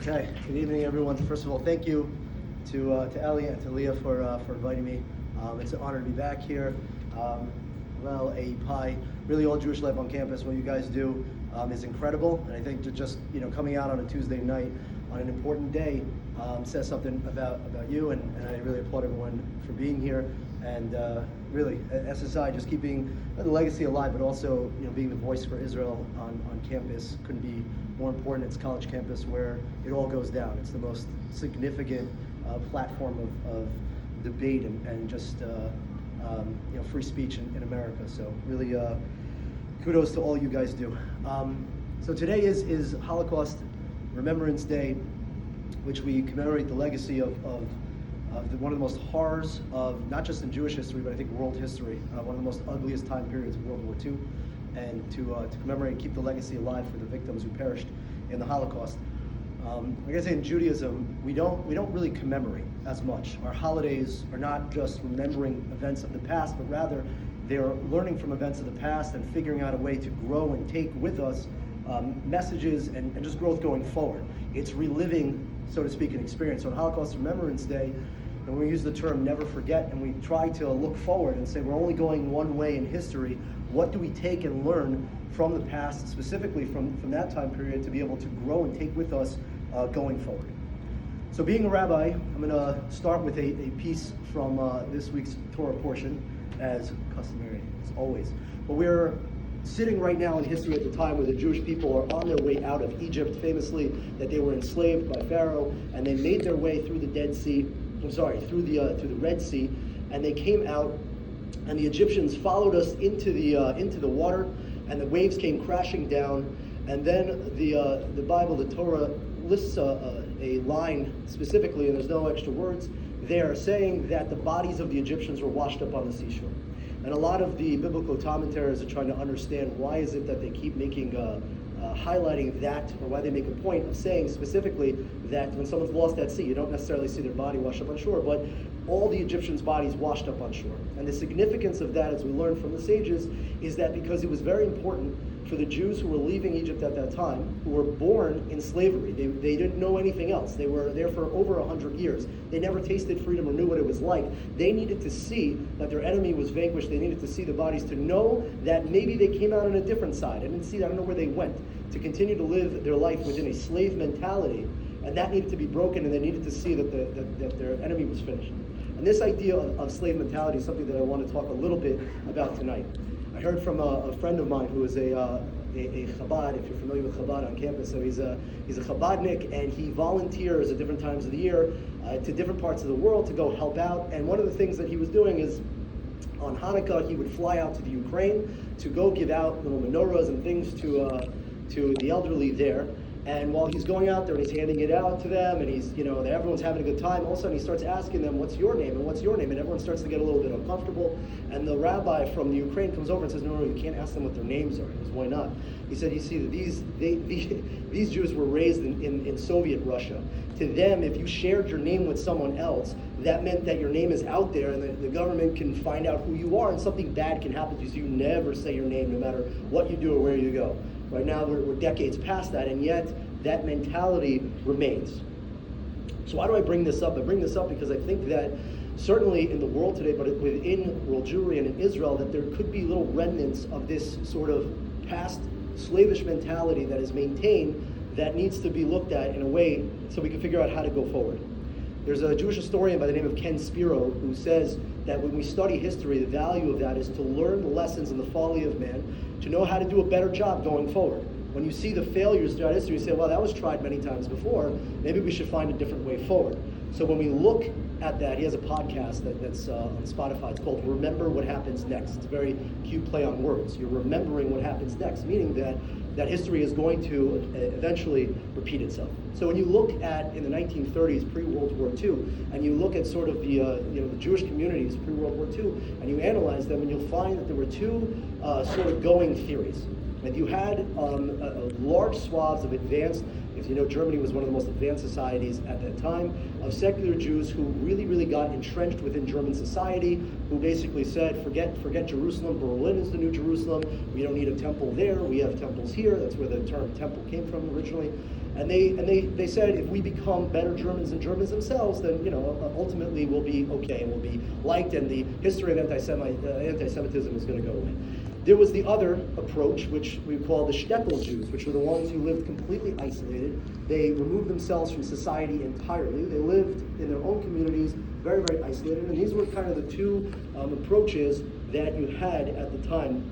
Okay, good evening, everyone. First of all, thank you to Ellie and to Leah for inviting me. It's an honor to be back here. A pie, really all Jewish life on campus, what you guys do is incredible. And I think to just, coming out on a Tuesday night on an important day says something about you, and I really applaud everyone for being here. And really, SSI just keeping the legacy alive, but also being the voice for Israel on campus couldn't be more important. It's college campus where it all goes down. It's the most significant platform of debate and just free speech in America. So really, kudos to all you guys do. So today is Holocaust Remembrance Day, which we commemorate the legacy of one of the most horrors of not just in Jewish history, but I think world history, one of the most ugliest time periods of World War II, and to commemorate and keep the legacy alive for the victims who perished in the Holocaust. Like I say, in Judaism, we don't really commemorate as much. Our holidays are not just remembering events of the past, but rather they're learning from events of the past and figuring out a way to grow and take with us messages and just growth going forward. It's reliving, so to speak, an experience. So on Holocaust Remembrance Day, and we use the term never forget, and we try to look forward and say we're only going one way in history. What do we take and learn from the past, specifically from that time period, to be able to grow and take with us going forward? So being a rabbi, I'm going to start with a piece from this week's Torah portion, as customary, as always. But we're sitting right now in history at the time where the Jewish people are on their way out of Egypt, famously that they were enslaved by Pharaoh, and they made their way through the through the Red Sea, and they came out, and the Egyptians followed us into the water, and the waves came crashing down, and then the Bible, the Torah, lists a line specifically, and there's no extra words there, saying that the bodies of the Egyptians were washed up on the seashore. And a lot of the biblical commentators are trying to understand why is it that they keep making highlighting that, or why they make a point of saying specifically that when someone's lost at sea, you don't necessarily see their body washed up on shore, but all the Egyptians' bodies washed up on shore. And the significance of that, as we learned from the sages, is that because it was very important for the Jews who were leaving Egypt at that time, who were born in slavery. They didn't know anything else. They were there for over 100 years. They never tasted freedom or knew what it was like. They needed to see that their enemy was vanquished. They needed to see the bodies to know that maybe they came out on a different side. I didn't see that. I don't know where they went. To continue to live their life within a slave mentality, and that needed to be broken, and they needed to see that their enemy was finished. And this idea of slave mentality is something that I want to talk a little bit about tonight. I heard from a friend of mine who is a Chabad, if you're familiar with Chabad on campus. So he's a Chabadnik, and he volunteers at different times of the year to different parts of the world to go help out. And one of the things that he was doing is on Hanukkah, he would fly out to the Ukraine to go give out little menorahs and things to the elderly there. And while he's going out there and he's handing it out to them, and he's, everyone's having a good time, all of a sudden he starts asking them, what's your name, and what's your name? And everyone starts to get a little bit uncomfortable. And the rabbi from the Ukraine comes over and says, no, you can't ask them what their names are. He goes, why not? He said, you see, that these Jews were raised in Soviet Russia. To them, if you shared your name with someone else, that meant that your name is out there, and the government can find out who you are, and something bad can happen to you. So you never say your name, no matter what you do or where you go. Right now, we're decades past that, and yet that mentality remains. So why do I bring this up? I bring this up because I think that certainly in the world today, but within world Jewry and in Israel, that there could be little remnants of this sort of past slavish mentality that is maintained that needs to be looked at in a way so we can figure out how to go forward. There's a Jewish historian by the name of Ken Spiro who says that when we study history, the value of that is to learn the lessons and the folly of man, to know how to do a better job going forward. When you see the failures throughout history, you say, well, that was tried many times before, maybe we should find a different way forward. So when we look at that, he has a podcast that's on Spotify. It's called Remember What Happens Next. It's a very cute play on words. You're remembering what happens next, meaning that history is going to eventually repeat itself. So when you look at, in the 1930s, pre-World War II, and you look at sort of the Jewish communities pre-World War II, and you analyze them, and you'll find that there were two sort of going theories. And you had large swaths of advanced, if you know, Germany was one of the most advanced societies at that time, of secular Jews who really, really got entrenched within German society, who basically said, forget Jerusalem, Berlin is the new Jerusalem, we don't need a temple there, we have temples here. That's where the term temple came from originally. And they said if we become better Germans than Germans themselves, then ultimately we'll be okay and we'll be liked, and the history of anti-Semitism is going to go away. There was the other approach, which we call the shtetl Jews, which were the ones who lived completely isolated. They removed themselves from society entirely. They lived in their own communities, very, very isolated. And these were kind of the two approaches that you had at the time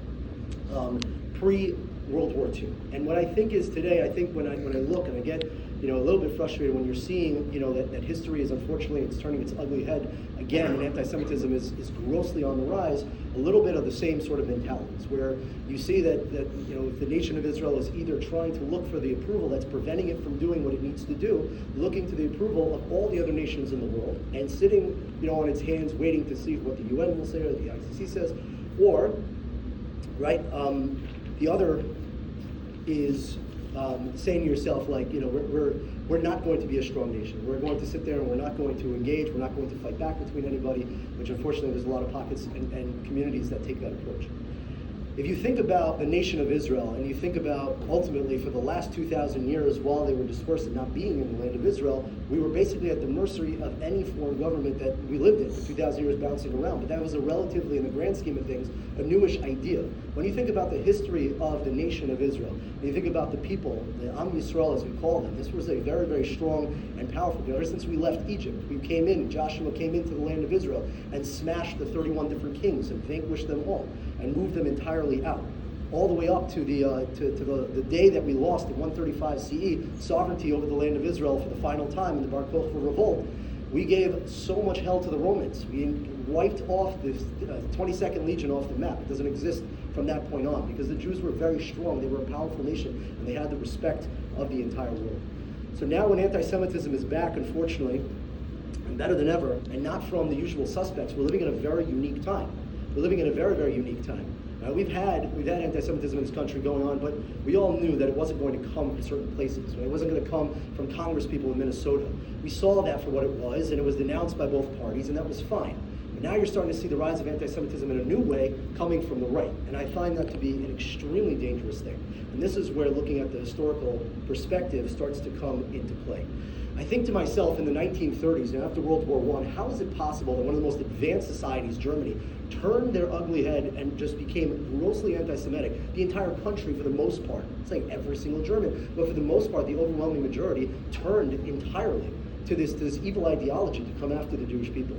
pre-World War II. And what I think is today, I think when I look and I get a little bit frustrated when you're seeing that history is, unfortunately, it's turning its ugly head again, and anti-Semitism is grossly on the rise. A little bit of the same sort of mentalities, where you see that if the nation of Israel is either trying to look for the approval that's preventing it from doing what it needs to do, looking to the approval of all the other nations in the world, and sitting on its hands waiting to see what the UN will say or the ICC says, or the other is saying to yourself, like, we're not going to be a strong nation. We're going to sit there and we're not going to engage. We're not going to fight back between anybody, which unfortunately there's a lot of pockets and communities that take that approach. If you think about the nation of Israel, and you think about ultimately for the last 2,000 years while they were dispersed and not being in the land of Israel, we were basically at the mercy of any foreign government that we lived in for 2,000 years bouncing around. But that was a relatively, in the grand scheme of things, a newish idea. When you think about the history of the nation of Israel, and you think about the people, the Am Yisrael as we call them, this was a very, very strong and powerful. Ever since we left Egypt, Joshua came into the land of Israel and smashed the 31 different kings and vanquished them all and moved them entirely out, all the way up to the day that we lost in 135 CE sovereignty over the land of Israel for the final time in the Bar Kokhba revolt. We gave so much hell to the Romans. We wiped off the 22nd Legion off the map. It doesn't exist from that point on, because the Jews were very strong. They were a powerful nation, and they had the respect of the entire world. So now when anti-Semitism is back, unfortunately, and better than ever, and not from the usual suspects, we're living in a very unique time. We're living in a very, very unique time. We've had anti-Semitism in this country going on, but we all knew that it wasn't going to come from certain places. Right? It wasn't going to come from Congress people in Minnesota. We saw that for what it was, and it was denounced by both parties, and that was fine. But now you're starting to see the rise of anti-Semitism in a new way coming from the right, and I find that to be an extremely dangerous thing. And this is where looking at the historical perspective starts to come into play. I think to myself, in the 1930s, and after World War I, how is it possible that one of the most advanced societies, Germany, turned their ugly head and just became grossly anti-Semitic? The entire country, for the most part, I'm saying every single German, but for the most part, the overwhelming majority turned entirely to this evil ideology to come after the Jewish people.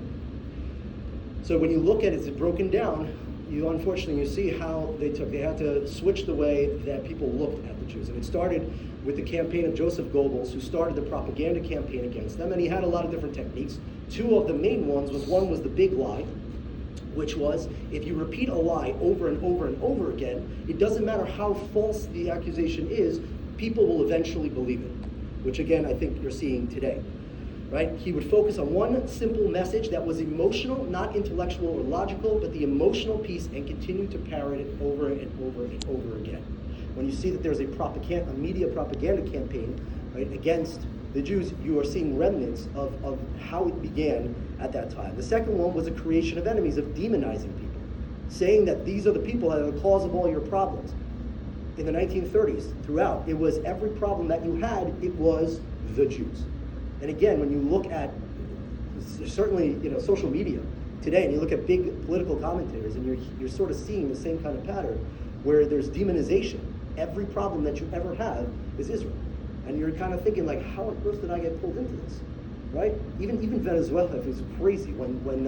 So when you look at it, it's broken down. You see how they had to switch the way that people looked at the Jews. And it started with the campaign of Joseph Goebbels, who started the propaganda campaign against them, and he had a lot of different techniques. Two of the main ones one was the big lie, which was, if you repeat a lie over and over and over again, it doesn't matter how false the accusation is, people will eventually believe it, which again, I think you're seeing today. Right? He would focus on one simple message that was emotional, not intellectual or logical, but the emotional piece, and continue to parrot it over and over and over again. When you see that there's a media propaganda campaign, right, against the Jews, you are seeing remnants of how it began at that time. The second one was a creation of enemies, of demonizing people, saying that these are the people that are the cause of all your problems. In the 1930s, throughout, it was every problem that you had, it was the Jews. And again, when you look at certainly social media today, and you look at big political commentators, and you're sort of seeing the same kind of pattern where there's demonization. Every problem that you ever have is Israel, and you're kind of thinking, like, how on earth did I get pulled into this, right? Even Venezuela was crazy when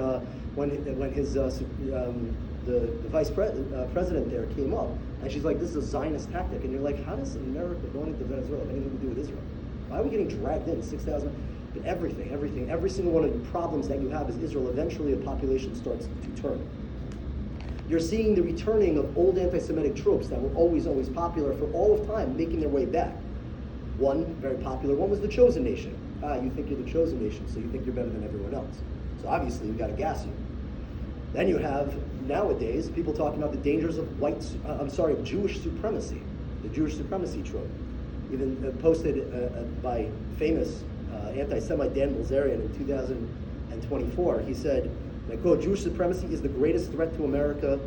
his the vice president there came up, and she's like, this is a Zionist tactic, and you're like, how does America going into Venezuela have anything to do with Israel? Why are we getting dragged in? 6,000? But everything, every single one of the problems that you have is Israel. Eventually, a population starts to turn. You're seeing the returning of old anti-Semitic tropes that were always popular for all of time, making their way back. One very popular one was the chosen nation. You think you're the chosen nation, so you think you're better than everyone else. So obviously, you've got to gas you. Then you have, nowadays, people talking about the dangers of Jewish supremacy, the Jewish supremacy trope. Even posted by famous anti-Semite Dan Bilzerian in 2024. He said, and I quote, "Jewish supremacy is the greatest threat to America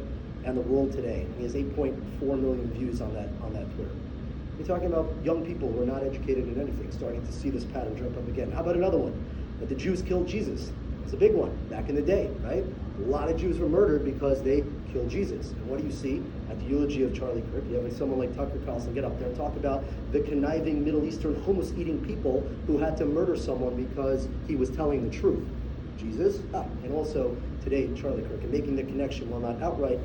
and the world today." And he has 8.4 million views on that Twitter. You're talking about young people who are not educated in anything, starting to see this pattern jump up again. How about another one? That the Jews killed Jesus. It's a big one, back in the day, right? A lot of Jews were murdered because they killed Jesus. And what do you see at the eulogy of Charlie Kirk? You have someone like Tucker Carlson get up there and talk about the conniving Middle Eastern hummus-eating people who had to murder someone because he was telling the truth. Jesus, and also today Charlie Kirk, and making the connection, while not outright,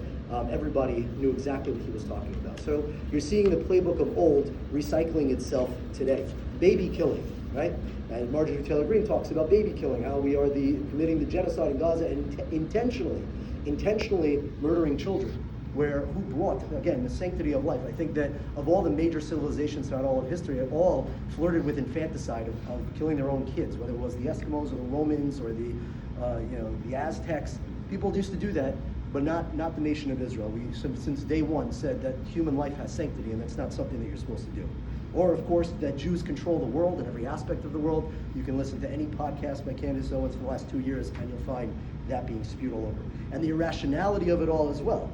everybody knew exactly what he was talking about. So you're seeing the playbook of old recycling itself today. Baby killing, right? And Marjorie Taylor Greene talks about baby killing, how we are committing the genocide in Gaza and intentionally murdering children, who brought, again, the sanctity of life. I think that of all the major civilizations throughout all of history, it all flirted with infanticide of killing their own kids, whether it was the Eskimos or the Romans or the Aztecs. People used to do that, but not the nation of Israel. We, since day one, said that human life has sanctity, and that's not something that you're supposed to do. Or, of course, that Jews control the world and every aspect of the world. You can listen to any podcast by Candace Owens for the last 2 years, and you'll find that being spewed all over. And the irrationality of it all as well.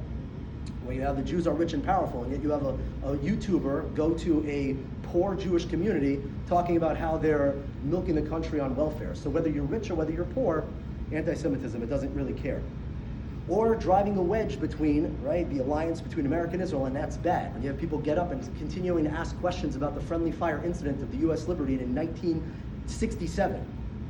When you have the Jews are rich and powerful, and yet you have a YouTuber go to a poor Jewish community talking about how they're milking the country on welfare. So whether you're rich or whether you're poor, anti-Semitism, it doesn't really care. Or driving a wedge between, right, the alliance between America and Israel, and that's bad. When you have people get up and continuing to ask questions about the friendly fire incident of the U.S. Liberty in 1967.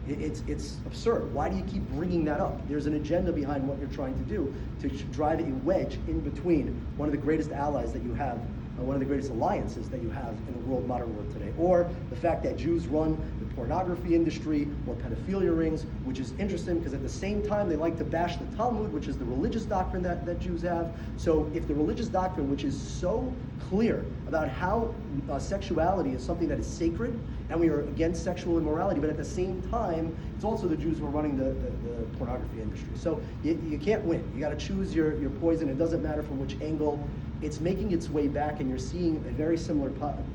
It's absurd. Why do you keep bringing that up? There's an agenda behind what you're trying to do to drive a wedge in between one of the greatest allies that you have, one of the greatest alliances that you have in the modern world today. Or the fact that Jews run the pornography industry or pedophilia rings, which is interesting because at the same time they like to bash the Talmud, which is the religious doctrine that Jews have. So if the religious doctrine, which is so clear about how sexuality is something that is sacred, and we are against sexual immorality, but at the same time, it's also the Jews who are running the pornography industry. So you can't win. You got to choose your poison. It doesn't matter from which angle. It's making its way back, and you're seeing a very similar problem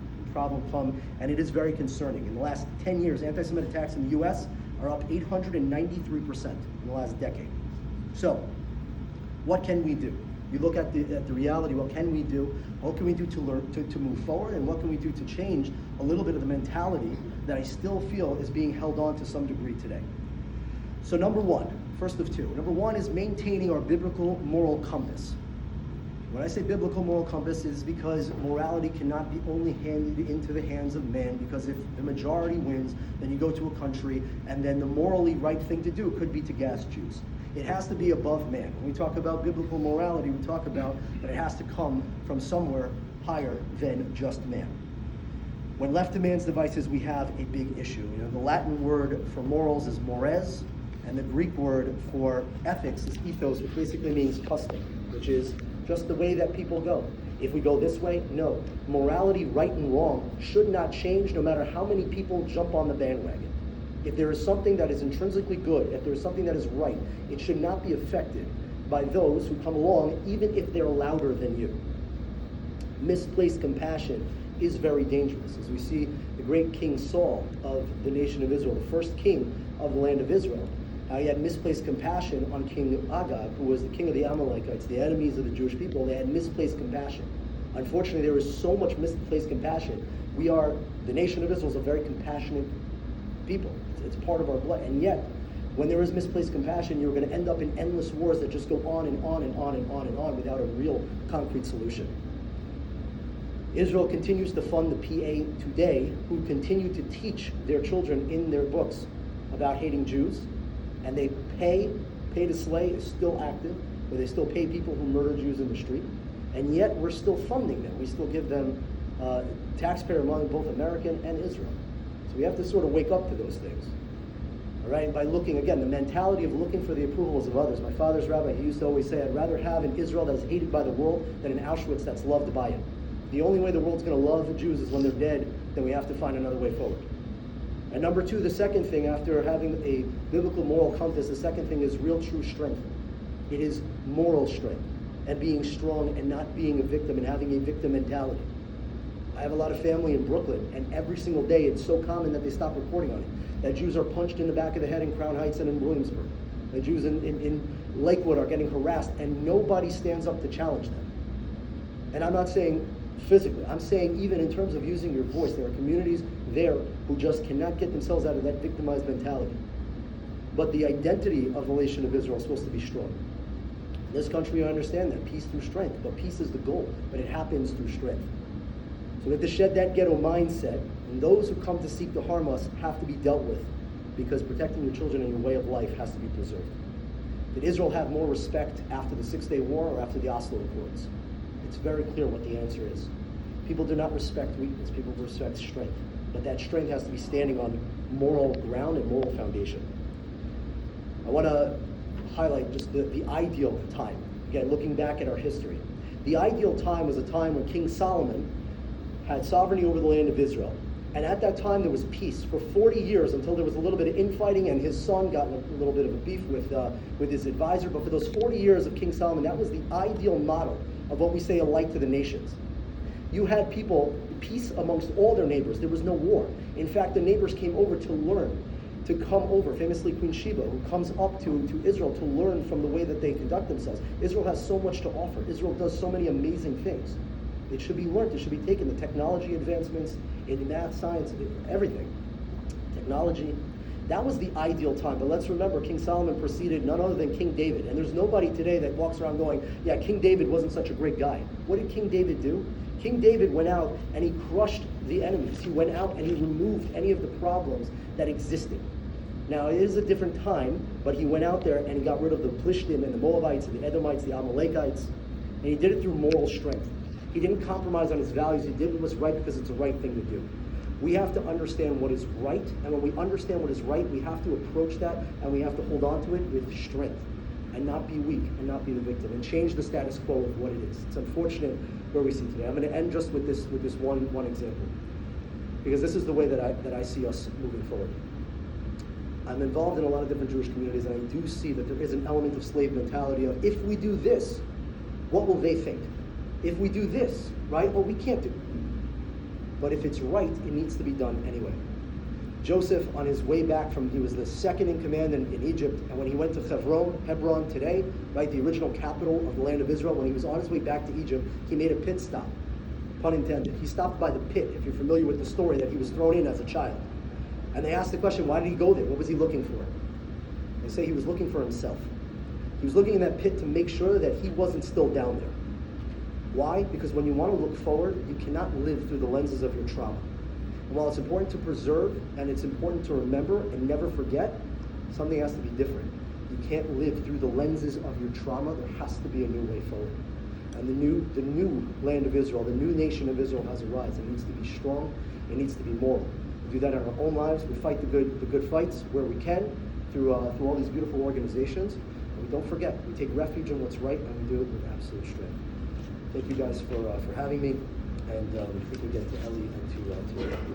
come, and it is very concerning. In the last 10 years, anti-Semitic attacks in the U.S. are up 893% in the last decade. So, what can we do? You look at the reality. What can we do? What can we do to learn to move forward? And what can we do to change a little bit of the mentality that I still feel is being held on to some degree today? So number one, first of two. Number one is maintaining our biblical moral compass. When I say biblical moral compass, is because morality cannot be only handed into the hands of man, because if the majority wins, then you go to a country, and then the morally right thing to do could be to gas Jews. It has to be above man. When we talk about biblical morality, we talk about that it has to come from somewhere higher than just man. When left to man's devices, we have a big issue. You know, the Latin word for morals is mores, and the Greek word for ethics is ethos, which basically means custom, which is just the way that people go. If we go this way, no. Morality, right and wrong, should not change no matter how many people jump on the bandwagon. If there is something that is intrinsically good, if there is something that is right, it should not be affected by those who come along, even if they're louder than you. Misplaced compassion is very dangerous. As we see the great King Saul of the nation of Israel, the first king of the land of Israel, he had misplaced compassion on King Agag, who was the king of the Amalekites, the enemies of the Jewish people. They had misplaced compassion. Unfortunately, there is so much misplaced compassion. The nation of Israel is a very compassionate people. It's part of our blood. And yet, when there is misplaced compassion, you're going to end up in endless wars that just go on and on and on and on and on without a real concrete solution. Israel continues to fund the PA today, who continue to teach their children in their books about hating Jews. And they pay to slay is still active, where they still pay people who murder Jews in the street. And yet we're still funding them. We still give them taxpayer money, both American and Israel. So we have to sort of wake up to those things. All right, and by looking, again, the mentality of looking for the approvals of others. My father's rabbi, he used to always say, I'd rather have an Israel that is hated by the world than an Auschwitz that's loved by it. The only way the world's going to love Jews is when they're dead, then we have to find another way forward. And number two, the second thing, after having a biblical moral compass, the second thing is real true strength. It is moral strength and being strong and not being a victim and having a victim mentality. I have a lot of family in Brooklyn, and every single day it's so common that they stop reporting on it. That Jews are punched in the back of the head in Crown Heights and in Williamsburg. The Jews in Lakewood are getting harassed, and nobody stands up to challenge them. And I'm not saying physically. I'm saying even in terms of using your voice, there are communities there who just cannot get themselves out of that victimized mentality. But the identity of the nation of Israel is supposed to be strong. In this country, I understand that, peace through strength, but peace is the goal, but it happens through strength. So we have to shed that ghetto mindset, and those who come to seek to harm us have to be dealt with, because protecting your children and your way of life has to be preserved. Did Israel have more respect after the 6-Day War or after the Oslo Accords? It's very clear what the answer is. People do not respect weakness, people respect strength. But that strength has to be standing on moral ground and moral foundation. I want to highlight just the ideal time. Again, looking back at our history. The ideal time was a time when King Solomon had sovereignty over the land of Israel. And at that time there was peace for 40 years until there was a little bit of infighting and his son got in a little bit of a beef with his advisor. But for those 40 years of King Solomon, that was the ideal model of what we say a light to the nations. You had people, peace amongst all their neighbors. There was no war. In fact, the neighbors came over to learn, to come over. Famously, Queen Sheba, who comes up to Israel to learn from the way that they conduct themselves. Israel has so much to offer. Israel does so many amazing things. It should be learned. It should be taken. The technology advancements in math, science, everything. Technology. That was the ideal time. But let's remember, King Solomon preceded none other than King David. And there's nobody today that walks around going, yeah, King David wasn't such a great guy. What did King David do? King David went out and he crushed the enemies. He went out and he removed any of the problems that existed. Now, it is a different time, but he went out there and he got rid of the Plishtim and the Moabites and the Edomites, the Amalekites, and he did it through moral strength. He didn't compromise on his values. He did what was right because it's the right thing to do. We have to understand what is right, and when we understand what is right, we have to approach that and we have to hold on to it with strength and not be weak and not be the victim and change the status quo of what it is. It's unfortunate where we see today. I'm going to end just with this one example, because this is the way that I see us moving forward. I'm involved in a lot of different Jewish communities, and I do see that there is an element of slave mentality of, if we do this, what will they think? If we do this, right, well, we can't do it. But if it's right, it needs to be done anyway. Joseph, on his way back he was the second in command in Egypt, and when he went to Hebron today, right, the original capital of the land of Israel, when he was on his way back to Egypt, he made a pit stop, pun intended. He stopped by the pit, if you're familiar with the story, that he was thrown in as a child. And they asked the question, why did he go there? What was he looking for? They say he was looking for himself. He was looking in that pit to make sure that he wasn't still down there. Why? Because when you want to look forward, you cannot live through the lenses of your trauma. And while it's important to preserve and it's important to remember and never forget, something has to be different. You can't live through the lenses of your trauma. There has to be a new way forward. And the new land of Israel, the new nation of Israel has arisen. It needs to be strong. It needs to be moral. We do that in our own lives. We fight the good fights where we can through all these beautiful organizations. And we don't forget. We take refuge in what's right, and we do it with absolute strength. Thank you guys for having me, and I think we get to Ellie and to